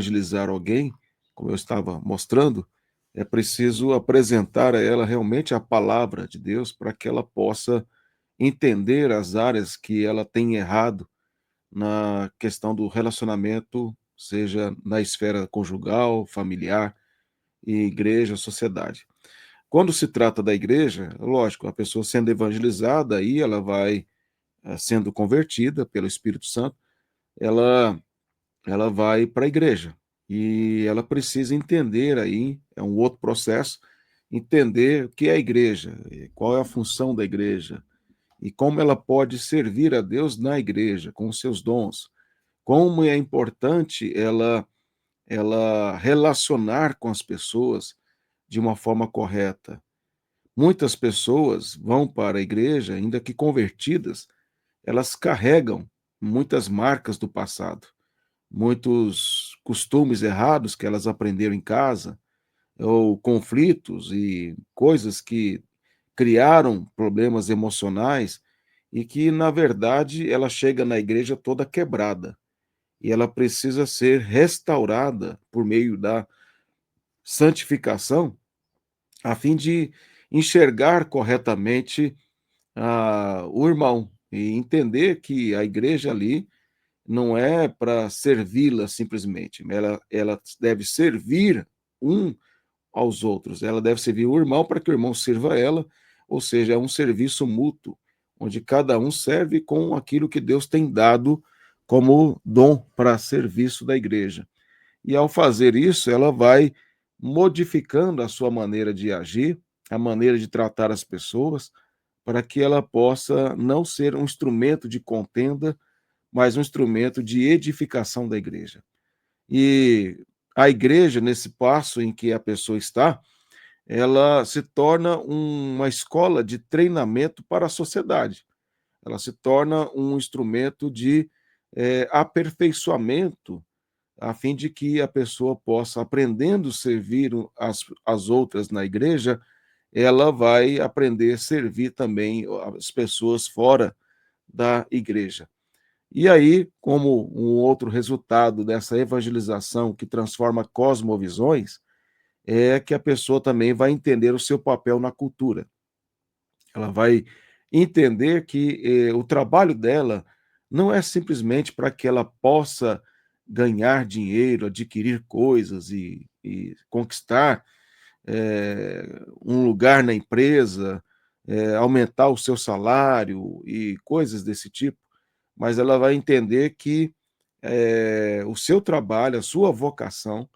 evangelizar alguém, como eu estava mostrando, é preciso apresentar a ela realmente a palavra de Deus para que ela possa entender as áreas que ela tem errado na questão do relacionamento, seja na esfera conjugal, familiar, igreja, sociedade. Quando se trata da igreja, lógico, a pessoa sendo evangelizada, aí ela vai sendo convertida pelo Espírito Santo, ela ela vai para a igreja e ela precisa entender aí, é um outro processo, entender o que é a igreja, qual é a função da igreja e como ela pode servir a Deus na igreja, com os seus dons. Como é importante ela relacionar com as pessoas de uma forma correta. Muitas pessoas vão para a igreja, ainda que convertidas, elas carregam muitas marcas do passado, muitos costumes errados que elas aprenderam em casa, ou conflitos e coisas que criaram problemas emocionais e que, na verdade, ela chega na igreja toda quebrada e ela precisa ser restaurada por meio da santificação, a fim de enxergar corretamente o irmão e entender que a igreja ali não é para servi-la simplesmente, ela deve servir um aos outros, ela deve servir o irmão para que o irmão sirva ela, ou seja, é um serviço mútuo, onde cada um serve com aquilo que Deus tem dado como dom para serviço da igreja. E ao fazer isso, ela vai modificando a sua maneira de agir, a maneira de tratar as pessoas, para que ela possa não ser um instrumento de contenda, mas um instrumento de edificação da igreja. E a igreja, nesse passo em que a pessoa está, ela se torna uma escola de treinamento para a sociedade. Ela se torna um instrumento de aperfeiçoamento, a fim de que a pessoa possa, aprendendo a servir as outras na igreja, ela vai aprender a servir também as pessoas fora da igreja. E aí, como um outro resultado dessa evangelização que transforma cosmovisões, é que a pessoa também vai entender o seu papel na cultura. Ela vai entender que o trabalho dela não é simplesmente para que ela possa ganhar dinheiro, adquirir coisas e conquistar um lugar na empresa, aumentar o seu salário e coisas desse tipo, mas ela vai entender que o seu trabalho, a sua vocação,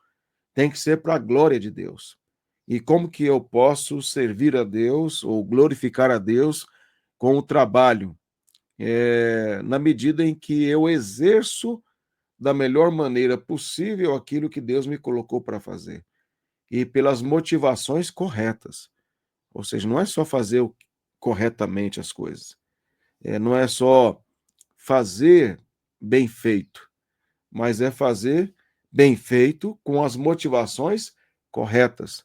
tem que ser para a glória de Deus. E como que eu posso servir a Deus ou glorificar a Deus com o trabalho? Na medida em que eu exerço da melhor maneira possível aquilo que Deus me colocou para fazer. E pelas motivações corretas. Ou seja, não é só fazer corretamente as coisas. Não é só fazer bem feito, mas é fazer bem feito com as motivações corretas.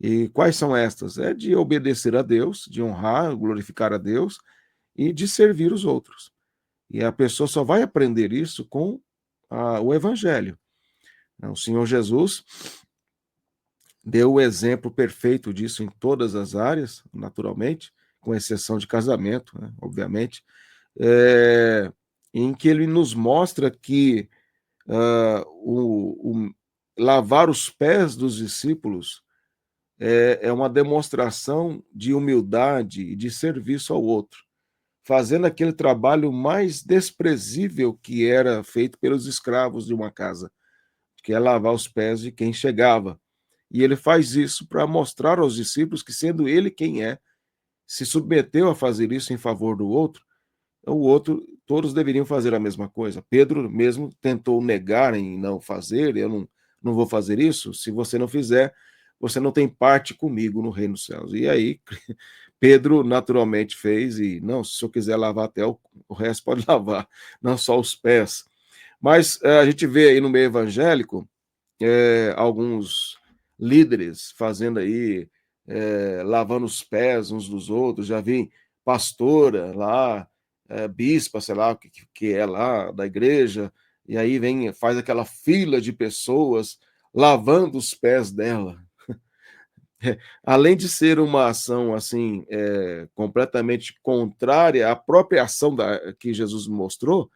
E quais são estas? É de obedecer a Deus, de honrar, glorificar a Deus e de servir os outros. E a pessoa só vai aprender isso com o Evangelho. O Senhor Jesus deu o exemplo perfeito disso em todas as áreas, naturalmente, com exceção de casamento, né, obviamente, em que ele nos mostra que lavar os pés dos discípulos é uma demonstração de humildade e de serviço ao outro, fazendo aquele trabalho mais desprezível que era feito pelos escravos de uma casa, que é lavar os pés de quem chegava. E ele faz isso para mostrar aos discípulos que, sendo ele quem é, se submeteu a fazer isso em favor do outro, o outro, todos deveriam fazer a mesma coisa. Pedro mesmo tentou negar em não fazer, eu não vou fazer isso, se você não fizer, você não tem parte comigo no reino dos céus. E aí, Pedro naturalmente fez, e não, se eu quiser lavar até o resto pode lavar, não só os pés. Mas a gente vê aí no meio evangélico alguns líderes fazendo aí, lavando os pés uns dos outros, já vi pastora lá, bispa, sei lá o que é lá da igreja, e aí faz aquela fila de pessoas lavando os pés dela. Além de ser uma ação assim completamente contrária à própria ação que Jesus mostrou,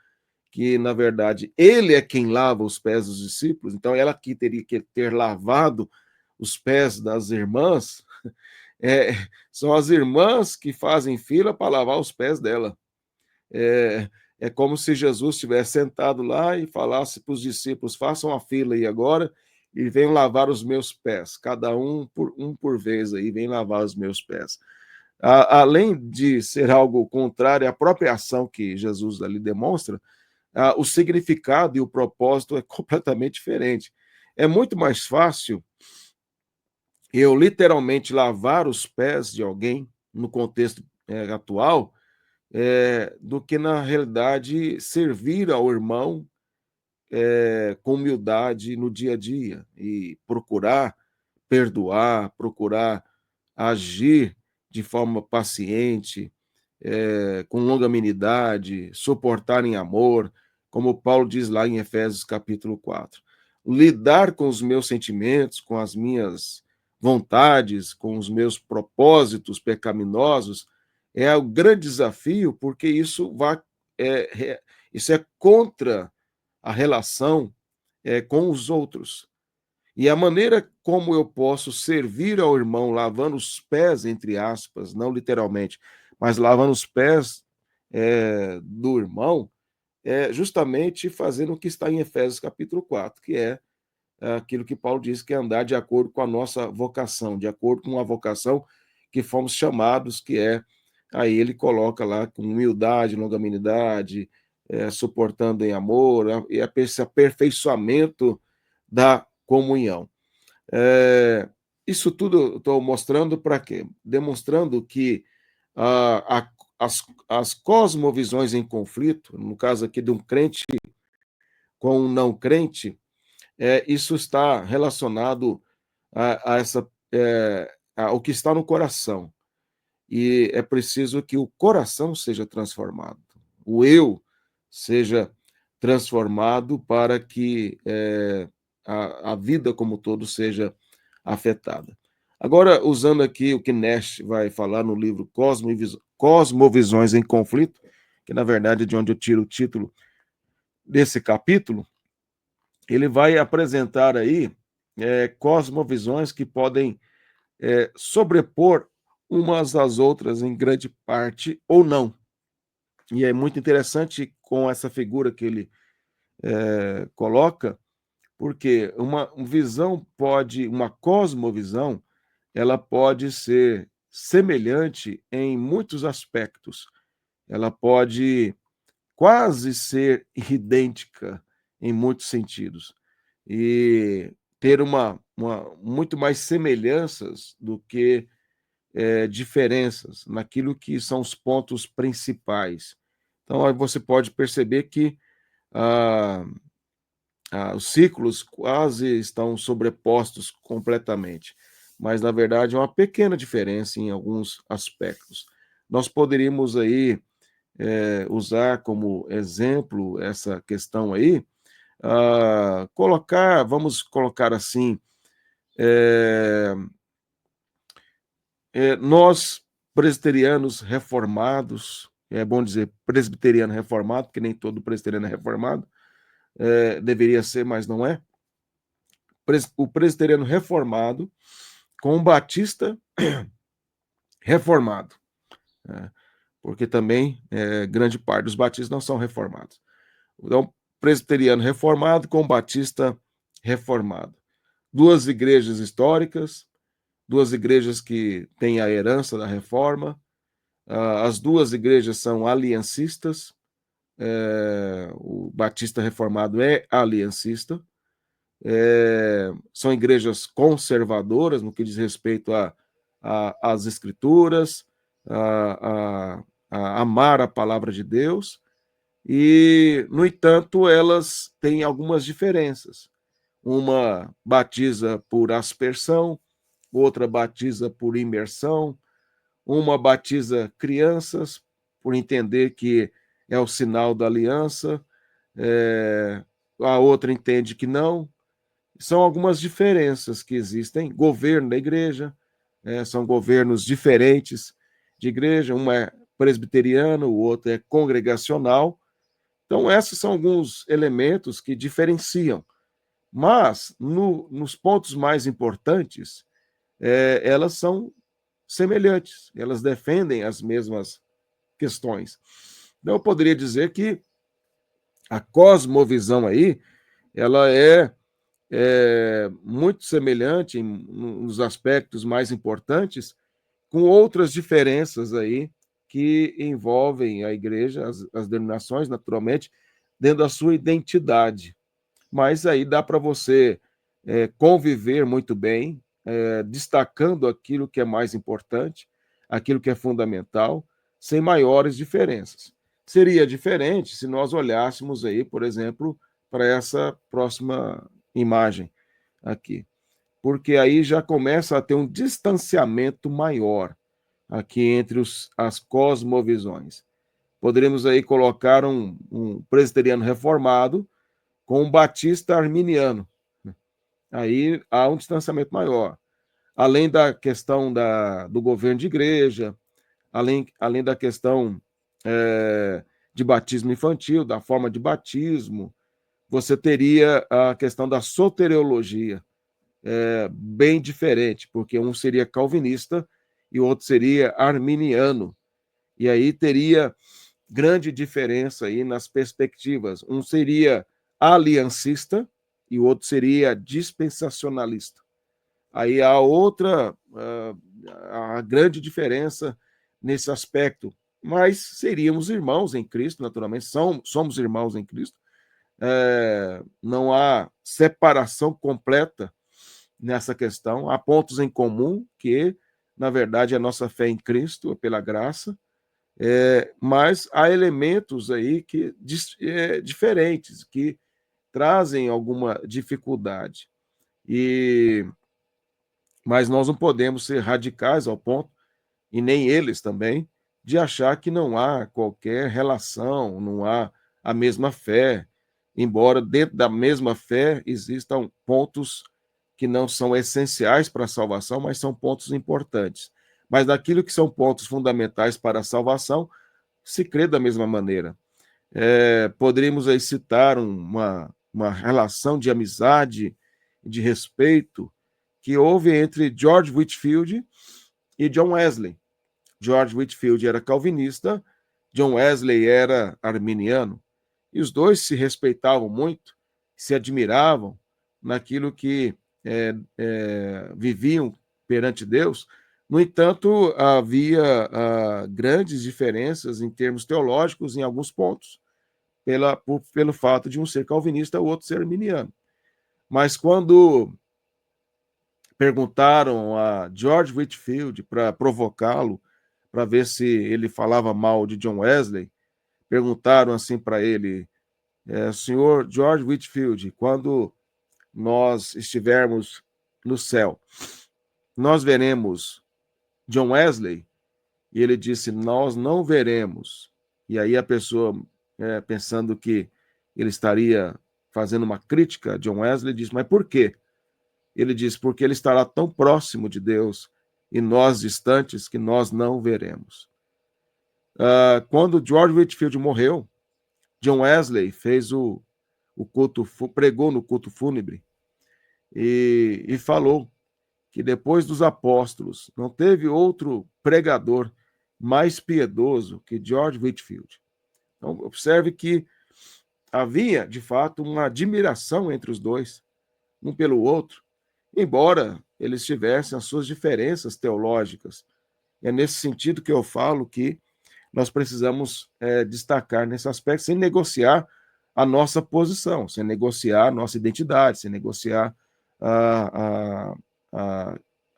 que na verdade ele é quem lava os pés dos discípulos, então ela que teria que ter lavado os pés das irmãs, é, são as irmãs que fazem fila para lavar os pés dela. É, é como se Jesus estivesse sentado lá e falasse para os discípulos: façam a fila aí agora e venham lavar os meus pés, cada um por vez aí, vem lavar os meus pés. Além de ser algo contrário à própria ação que Jesus ali demonstra, o significado e o propósito é completamente diferente. É muito mais fácil eu literalmente lavar os pés de alguém no contexto atual do que, na realidade, servir ao irmão com humildade no dia a dia e procurar perdoar, procurar agir de forma paciente, com longanimidade, suportar em amor, como Paulo diz lá em Efésios capítulo 4. Lidar com os meus sentimentos, com as minhas vontades, com os meus propósitos pecaminosos, é o grande desafio, porque isso é contra a relação com os outros. E a maneira como eu posso servir ao irmão lavando os pés, entre aspas, não literalmente, mas lavando os pés do irmão, é justamente fazendo o que está em Efésios capítulo 4, que é aquilo que Paulo diz que é andar de acordo com a nossa vocação, de acordo com a vocação que fomos chamados, que é, aí ele coloca lá com humildade, longanimidade, suportando em amor, e esse aperfeiçoamento da comunhão. Isso tudo eu estou mostrando para quê? Demonstrando que as cosmovisões em conflito, no caso aqui de um crente com um não crente, isso está relacionado ao que está no coração. E é preciso que o coração seja transformado, o eu seja transformado para que a vida como todo seja afetada. Agora, usando aqui o que Nash vai falar no livro Cosmovisões em Conflito, que na verdade é de onde eu tiro o título desse capítulo, ele vai apresentar aí cosmovisões que podem sobrepor umas às outras em grande parte ou não. E é muito interessante com essa figura que ele coloca, porque uma cosmovisão, ela pode ser semelhante em muitos aspectos. Ela pode quase ser idêntica em muitos sentidos e ter muito mais semelhanças do que diferenças naquilo que são os pontos principais. Então, aí você pode perceber que ah, os ciclos quase estão sobrepostos completamente, mas na verdade é uma pequena diferença em alguns aspectos. Nós poderíamos aí usar como exemplo essa questão aí, vamos colocar assim, nós presbiterianos reformados, é bom dizer presbiteriano reformado, porque nem todo presbiteriano é reformado, deveria ser, mas não é. O presbiteriano reformado com o batista reformado, né? Porque também grande parte dos batistas não são reformados. Então, presbiteriano reformado com batista reformado. Duas igrejas históricas, duas igrejas que têm a herança da reforma. As duas igrejas são aliancistas. O batista reformado é aliancista. São igrejas conservadoras no que diz respeito às escrituras, a amar a palavra de Deus, e, no entanto, elas têm algumas diferenças. Uma batiza por aspersão, outra batiza por imersão, uma batiza crianças, por entender que é o sinal da aliança, a outra entende que não. São algumas diferenças que existem. Governo da igreja, são governos diferentes de igreja, um é presbiteriano, o outro é congregacional. Então, esses são alguns elementos que diferenciam. Mas, nos pontos mais importantes, elas são semelhantes, elas defendem as mesmas questões. Então, eu poderia dizer que a cosmovisão aí, ela é muito semelhante nos aspectos mais importantes, com outras diferenças aí que envolvem a igreja, as denominações, naturalmente, dentro da sua identidade. Mas aí dá para você conviver muito bem, destacando aquilo que é mais importante, aquilo que é fundamental, sem maiores diferenças. Seria diferente se nós olhássemos aí, por exemplo, para essa próxima imagem aqui, porque aí já começa a ter um distanciamento maior aqui entre as cosmovisões. Poderíamos aí colocar um presbiteriano reformado com um batista arminiano. Aí há um distanciamento maior. Além da questão do governo de igreja, além da questão de batismo infantil, da forma de batismo, você teria a questão da soteriologia, bem diferente, porque um seria calvinista e o outro seria arminiano. E aí teria grande diferença aí nas perspectivas. Um seria aliancista e o outro seria dispensacionalista. Aí há outra, a grande diferença nesse aspecto. Mas seríamos irmãos em Cristo, naturalmente, somos irmãos em Cristo. Não há separação completa nessa questão. Há pontos em comum que, na verdade, a nossa fé em Cristo, pela graça, mas há elementos aí que diferentes, que trazem alguma dificuldade. Mas nós não podemos ser radicais ao ponto, e nem eles também, de achar que não há qualquer relação, não há a mesma fé, embora dentro da mesma fé existam pontos que não são essenciais para a salvação, mas são pontos importantes. Mas daquilo que são pontos fundamentais para a salvação, se crê da mesma maneira. Poderíamos aí citar uma relação de amizade, de respeito, que houve entre George Whitefield e John Wesley. George Whitefield era calvinista, John Wesley era arminiano, e os dois se respeitavam muito, se admiravam naquilo que viviam perante Deus. No entanto, havia grandes diferenças em termos teológicos em alguns pontos, pelo fato de um ser calvinista e o outro ser arminiano. Mas quando perguntaram a George Whitefield para provocá-lo, para ver se ele falava mal de John Wesley, perguntaram assim para ele, senhor George Whitefield, quando nós estivermos no céu, nós veremos John Wesley? E ele disse, nós não veremos. E aí a pessoa, pensando que ele estaria fazendo uma crítica a John Wesley, disse, mas por quê? Ele diz, porque ele estará tão próximo de Deus e nós distantes que nós não veremos. Quando George Whitefield morreu, John Wesley fez o culto, pregou no culto fúnebre e falou que depois dos apóstolos não teve outro pregador mais piedoso que George Whitefield. Então, observe que havia, de fato, uma admiração entre os dois, um pelo outro, embora eles tivessem as suas diferenças teológicas. É nesse sentido que eu falo que nós precisamos destacar nesse aspecto, sem negociar a nossa posição, sem negociar a nossa identidade, sem negociar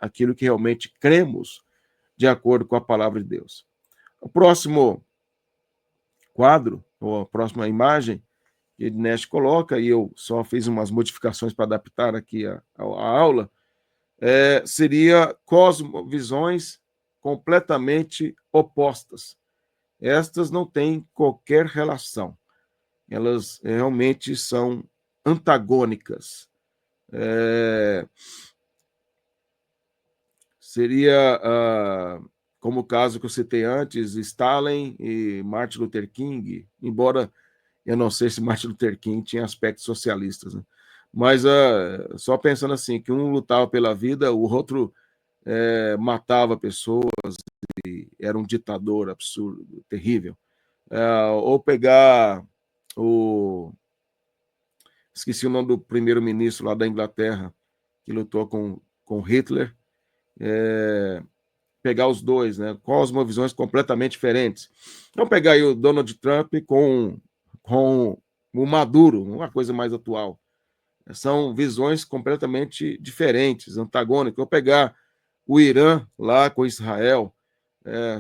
aquilo que realmente cremos de acordo com a palavra de Deus. O próximo quadro, ou a próxima imagem, que Ednest coloca, e eu só fiz umas modificações para adaptar aqui a aula, seria cosmovisões completamente opostas. Estas não têm qualquer relação. Elas realmente são antagônicas. Seria, como o caso que eu citei antes, Stalin e Martin Luther King, embora eu não sei se Martin Luther King tinha aspectos socialistas, né? Mas só pensando assim, que um lutava pela vida, o outro matava pessoas, e era um ditador absurdo, terrível. Ou pegar o... Esqueci o nome do primeiro-ministro lá da Inglaterra, que lutou com Hitler. Pegar os dois, né? Cosmovisões completamente diferentes. Então, pegar aí o Donald Trump com o Maduro, uma coisa mais atual. São visões completamente diferentes, antagônicas. Vou pegar o Irã lá com Israel,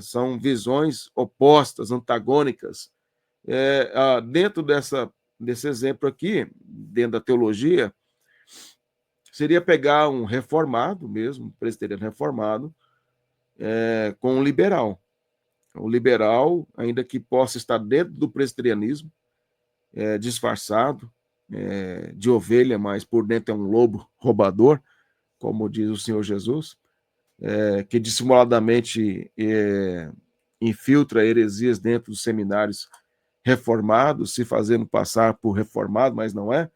são visões opostas, antagônicas. Dentro desse exemplo aqui, dentro da teologia, seria pegar um reformado mesmo, um presbiteriano reformado, com um liberal. O liberal, ainda que possa estar dentro do presbiterianismo, disfarçado, de ovelha, mas por dentro é um lobo roubador, como diz o Senhor Jesus, que dissimuladamente infiltra heresias dentro dos seminários reformados, se fazendo passar por reformado, mas não é.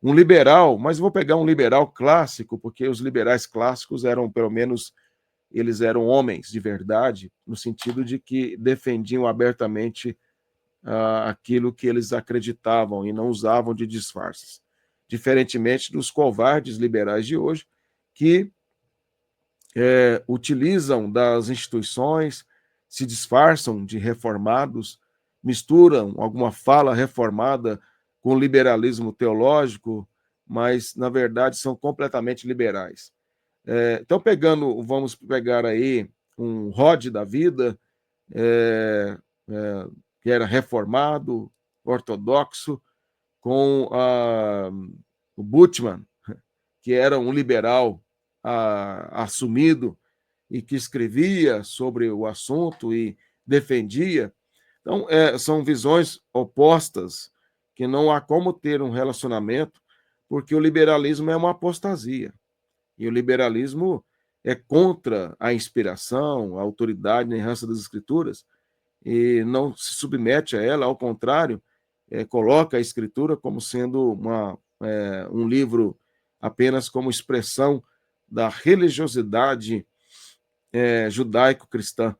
Um liberal, mas vou pegar um liberal clássico, porque os liberais clássicos eram, pelo menos, eles eram homens de verdade, no sentido de que defendiam abertamente aquilo que eles acreditavam e não usavam de disfarces. Diferentemente dos covardes liberais de hoje, que utilizam das instituições, se disfarçam de reformados, misturam alguma fala reformada com liberalismo teológico, mas, na verdade, são completamente liberais. Então, vamos pegar aí um Rod da vida, que era reformado, ortodoxo, com o Bultmann, que era um liberal assumido e que escrevia sobre o assunto e defendia. Então, são visões opostas que não há como ter um relacionamento, porque o liberalismo é uma apostasia. E o liberalismo é contra a inspiração, a autoridade, a inerrância das escrituras, e não se submete a ela, ao contrário, coloca a escritura como sendo um livro apenas como expressão da religiosidade judaico-cristã.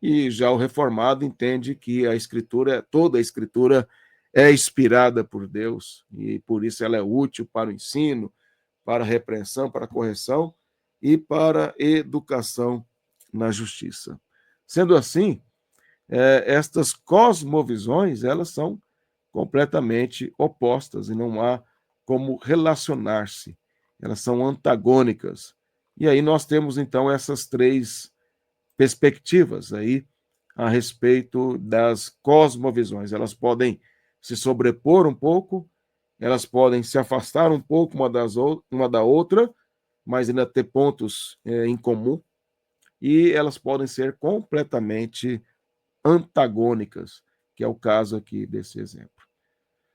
E já o reformado entende que a escritura, toda a escritura é inspirada por Deus, e por isso ela é útil para o ensino, para a repreensão, para a correção e para a educação na justiça. Sendo assim, estas cosmovisões, elas são completamente opostas e não há como relacionar-se. Elas são antagônicas. E aí nós temos, então, essas três perspectivas aí a respeito das cosmovisões. Elas podem se sobrepor um pouco, elas podem se afastar um pouco uma da outra, mas ainda ter pontos em comum, e elas podem ser completamente antagônicas, que é o caso aqui desse exemplo.